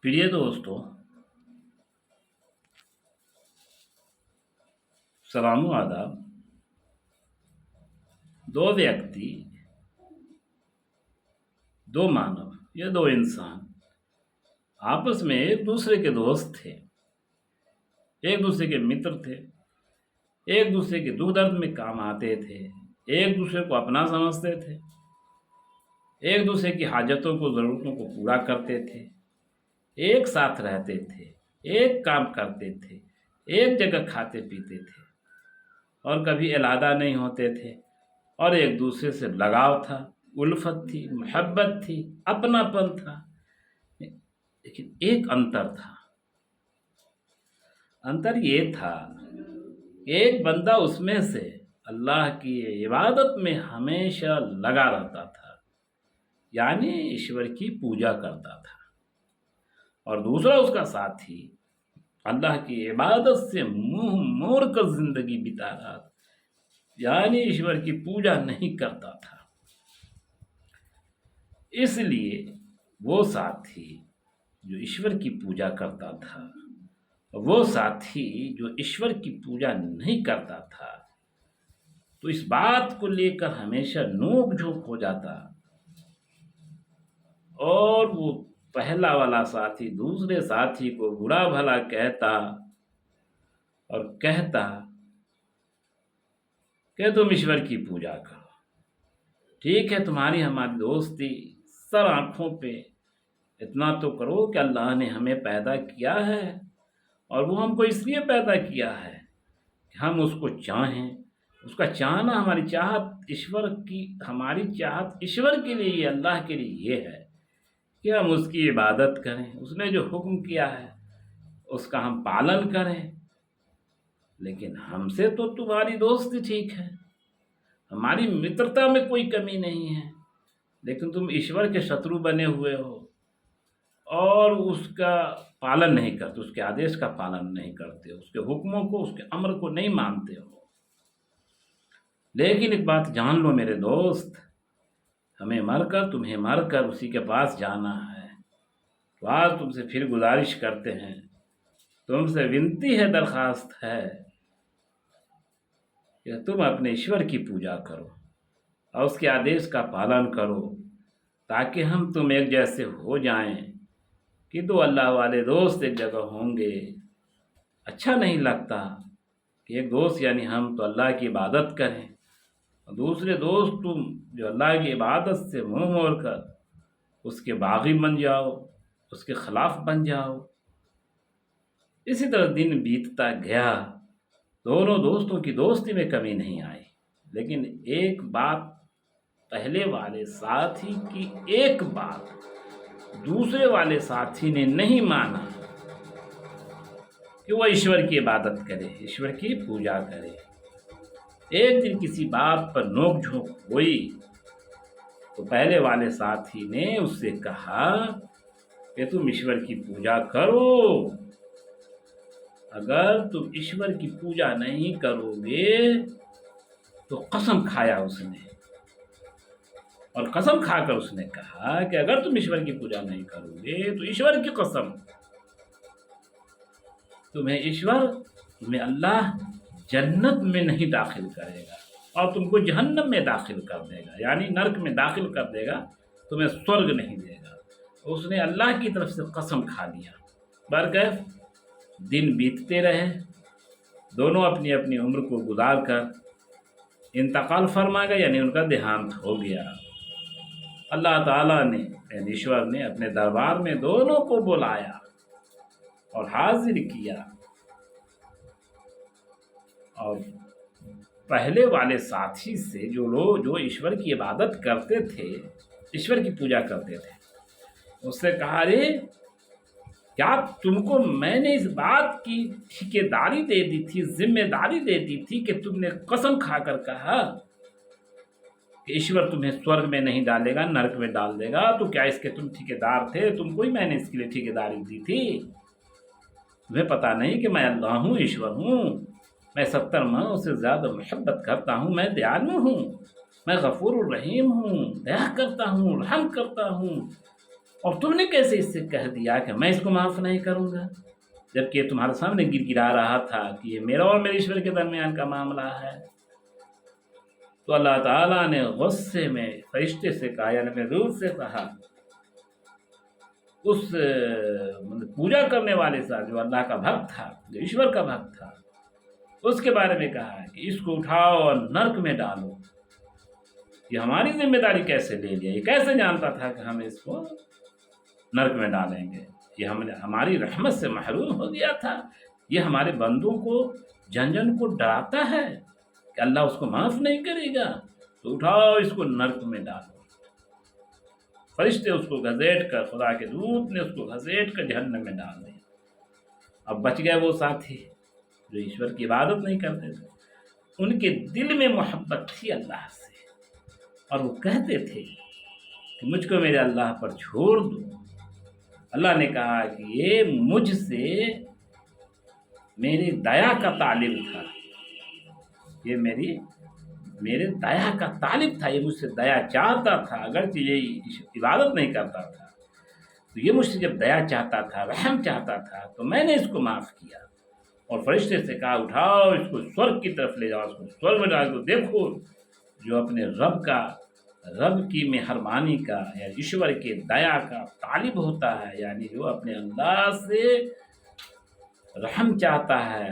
प्रिय दोस्तों, सलाम आदाब। दो व्यक्ति, दो मानव या दो इंसान आपस में एक दूसरे के दोस्त थे, एक दूसरे के मित्र थे, एक दूसरे के दुख दर्द में काम आते थे, एक दूसरे को अपना समझते थे, एक दूसरे की हाजतों को ज़रूरतों को पूरा करते थे, एक साथ रहते थे, एक काम करते थे, एक जगह खाते पीते थे और कभी अलहदा नहीं होते थे और एक दूसरे से लगाव था, उल्फत थी, मोहब्बत थी, अपनापन था। लेकिन एक अंतर था। अंतर ये था, एक बंदा उसमें से अल्लाह की इबादत में हमेशा लगा रहता था, यानी ईश्वर की पूजा करता था, और दूसरा उसका साथी अल्लाह की इबादत से मुंह मोड़ कर जिंदगी बिता रहा था, यानी ईश्वर की पूजा नहीं करता था। इसलिए वो साथी जो ईश्वर की पूजा करता था, वो साथी जो ईश्वर की पूजा नहीं करता था, तो इस बात को लेकर हमेशा नोक झोंक हो जाता और वो पहला वाला साथी दूसरे साथी को बुरा भला कहता और कहता कि तुम ईश्वर की पूजा करो। ठीक है, तुम्हारी हमारी दोस्ती, सर आंखों पे इतना तो करो कि अल्लाह ने हमें पैदा किया है और वो हमको इसलिए पैदा किया है कि हम उसको चाहें। उसका चाहना, हमारी चाहत ईश्वर की, हमारी चाहत ईश्वर के लिए, अल्लाह के लिए ये है कि हम उसकी इबादत करें, उसने जो हुक्म किया है उसका हम पालन करें। लेकिन हमसे तो तुम्हारी दोस्ती ठीक है, हमारी मित्रता में कोई कमी नहीं है, लेकिन तुम ईश्वर के शत्रु बने हुए हो और उसका पालन नहीं करते, उसके आदेश का पालन नहीं करते, उसके हुक्मों को, उसके अमर को नहीं मानते हो। लेकिन एक बात जान लो मेरे दोस्त, हमें मरकर, तुम्हें मरकर उसी के पास जाना है। तो आज तुमसे फिर गुजारिश करते हैं, तुमसे विनती है, दरख्वास्त है कि तुम अपने ईश्वर की पूजा करो और उसके आदेश का पालन करो, ताकि हम तुम एक जैसे हो जाएं कि दो अल्लाह वाले दोस्त एक जगह होंगे। अच्छा नहीं लगता कि एक दोस्त यानी हम तो अल्लाह की इबादत करें और दूसरे दोस्त तुम जो अल्लाह की इबादत से मुंह मोड़ कर उसके बागी बन जाओ, उसके खिलाफ बन जाओ। इसी तरह दिन बीतता गया, दोनों दोस्तों की दोस्ती में कमी नहीं आई। लेकिन एक बात, पहले वाले साथी की एक बात दूसरे वाले साथी ने नहीं माना कि वह ईश्वर की इबादत करे, ईश्वर की पूजा करे। एक दिन किसी बात पर नोक झोंक हुई तो पहले वाले साथी ने उससे कहा कि तुम ईश्वर की पूजा करो। अगर तुम ईश्वर की पूजा नहीं करोगे तो कसम खाया उसने, और कसम खाकर उसने कहा कि अगर तुम ईश्वर की पूजा नहीं करोगे तो ईश्वर की कसम, तुम्हें अल्लाह जन्नत में नहीं दाखिल करेगा और तुमको जहन्नम में दाखिल कर देगा, यानी नरक में दाखिल कर देगा, तुम्हें स्वर्ग नहीं देगा। उसने अल्लाह की तरफ से कसम खा लिया। बरकैफ दिन बीतते रहे, दोनों अपनी अपनी उम्र को गुजार कर इंतकाल फरमा गए, यानी उनका देहांत हो गया। अल्लाह ताला ने, यानी ईश्वर ने अपने दरबार में दोनों को बुलाया और हाजिर किया, और पहले वाले साथी से जो ईश्वर की इबादत करते थे, ईश्वर की पूजा करते थे, उससे कहा, अरे क्या तुमको मैंने इस बात की ठेकेदारी दे दी थी, जिम्मेदारी दे दी थी कि तुमने कसम खाकर कहा कि ईश्वर तुम्हें स्वर्ग में नहीं डालेगा, नरक में डाल देगा, तो क्या इसके तुम ठेकेदार थे? तुमको ही मैंने इसके लिए ठेकेदारी दी थी। तुम्हें पता नहीं कि मैं अल्लाह हूँ, ईश्वर हूँ, मैं 70 माह से ज़्यादा मोहब्बत करता हूँ, मैं दयालु हूँ, मैं गफूर रहीम हूँ, दया करता हूँ, रहम करता हूँ, اور تم نے کیسے اس سے کہہ دیا کہ میں اس کو معاف نہیں کروں گا، جبکہ یہ تمہارے سامنے گر گرا رہا تھا کہ یہ میرا اور میرے ایشور کے درمیان کا معاملہ ہے؟ تو اللہ تعالیٰ نے غصے میں فرشتے سے کہا، یعنی اپنے روح سے کہا، اس پوجا کرنے والے سے جو اللہ کا بھکت تھا، جو ایشور کا بھکت تھا، اس کے بارے میں کہا کہ اس کو اٹھاؤ اور نرک میں ڈالو۔ یہ ہماری ذمہ داری کیسے لے لیا؟ یہ کیسے جانتا تھا کہ ہم اس کو نرک میں ڈالیں گے؟ یہ ہماری رحمت سے محروم ہو گیا تھا۔ یہ ہمارے بندوں کو جن جن کو ڈراتا ہے کہ اللہ اس کو معاف نہیں کرے گا، تو اٹھاؤ اس کو نرک میں ڈالو۔ فرشتے اس کو گھسیٹ کر، خدا کے دودت نے اس کو گھسیٹ کر جہنم میں ڈال دیا۔ اب بچ گئے وہ ساتھی جو ایشور کی عبادت نہیں کرتے تھے، ان کے دل میں محبت تھی اللہ سے، اور وہ کہتے تھے کہ مجھ کو میرے اللہ پر چھوڑ دو۔ اللہ نے کہا کہ یہ مجھ سے میری دیا کا طالب تھا، یہ میرے دیا کا طالب تھا، یہ مجھ سے دیا چاہتا تھا، اگرچہ یہ عبادت نہیں کرتا تھا، تو یہ مجھ سے جب دیا چاہتا تھا، رحم چاہتا تھا، تو میں نے اس کو معاف کیا۔ اور فرشتے سے کہا اٹھاؤ اس کو سورگ کی طرف لے جاؤ، اس کو سورگ میں ڈال دو۔ دیکھو جو اپنے رب کی مہربانی کا یا ایشور کے دیا کا طالب ہوتا ہے، یعنی جو اپنے اللہ سے رحم چاہتا ہے،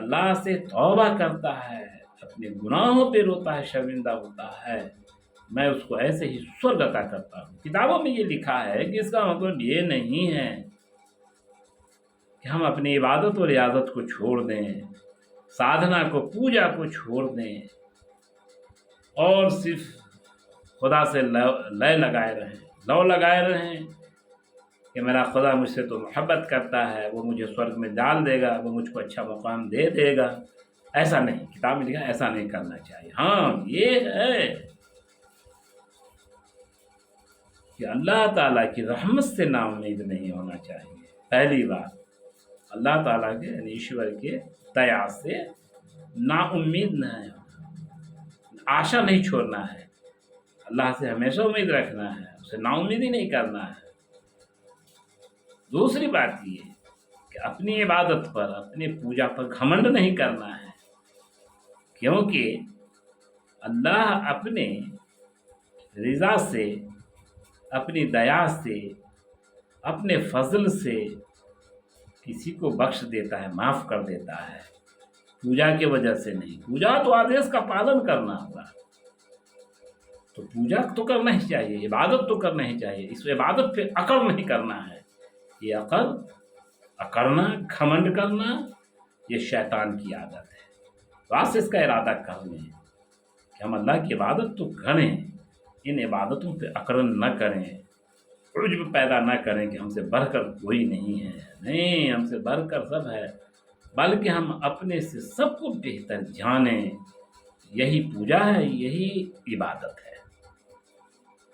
اللہ سے توبہ کرتا ہے، اپنے گناہوں پہ روتا ہے، شرمندہ ہوتا ہے، میں اس کو ایسے ہی سورگ عطا کرتا ہوں۔ کتابوں میں یہ لکھا ہے کہ اس کا مطلب یہ نہیں ہے کہ ہم اپنی عبادت و ریاضت کو چھوڑ دیں، سادھنا کو، پوجا کو چھوڑ دیں، اور صرف خدا سے لے لگائے رہیں کہ میرا خدا مجھ سے تو محبت کرتا ہے، وہ مجھے سورگ میں ڈال دے گا، وہ مجھ کو اچھا مقام دے دے گا۔ ایسا نہیں، کتاب میں لکھا ایسا نہیں کرنا چاہیے۔ ہاں یہ ہے کہ اللہ تعالیٰ کی رحمت سے نا امید نہیں ہونا چاہیے۔ پہلی بات، اللہ تعالیٰ کے یعنی ایشور کے دیا سے نا امید نہ ہے، آشا نہیں چھوڑنا ہے، اللہ سے ہمیشہ امید رکھنا ہے، اسے نا امیدی نہیں کرنا ہے۔ دوسری بات یہ کہ اپنی عبادت پر، اپنی پوجا پر گھمنڈ نہیں کرنا ہے، کیونکہ اللہ اپنے رضا سے، اپنی دیا سے، اپنے فضل سے کسی کو بخش دیتا ہے، معاف کر دیتا ہے، پوجا کی وجہ سے نہیں۔ پوجا تو آدیش کا پالن کرنا ہوگا، تو پوجا تو کرنا ہی چاہیے، عبادت تو کرنا ہی چاہیے، اس عبادت پہ اکڑ نہیں کرنا ہے۔ یہ اکڑنا، گھمنڈ کرنا، یہ شیطان کی عادت ہے۔ بات سے اس کا ارادہ کر لیں کہ ہم اللہ کی عبادت تو کریں، ان عبادتوں پہ اکڑن نہ کریں، عجب پیدا نہ کریں کہ ہم سے بڑھ کر کوئی نہیں ہے۔ نہیں، ہم سے بڑھ کر سب ہے، بلکہ ہم اپنے سے سب کو بہتر جانیں۔ یہی پوجا ہے، یہی عبادت ہے۔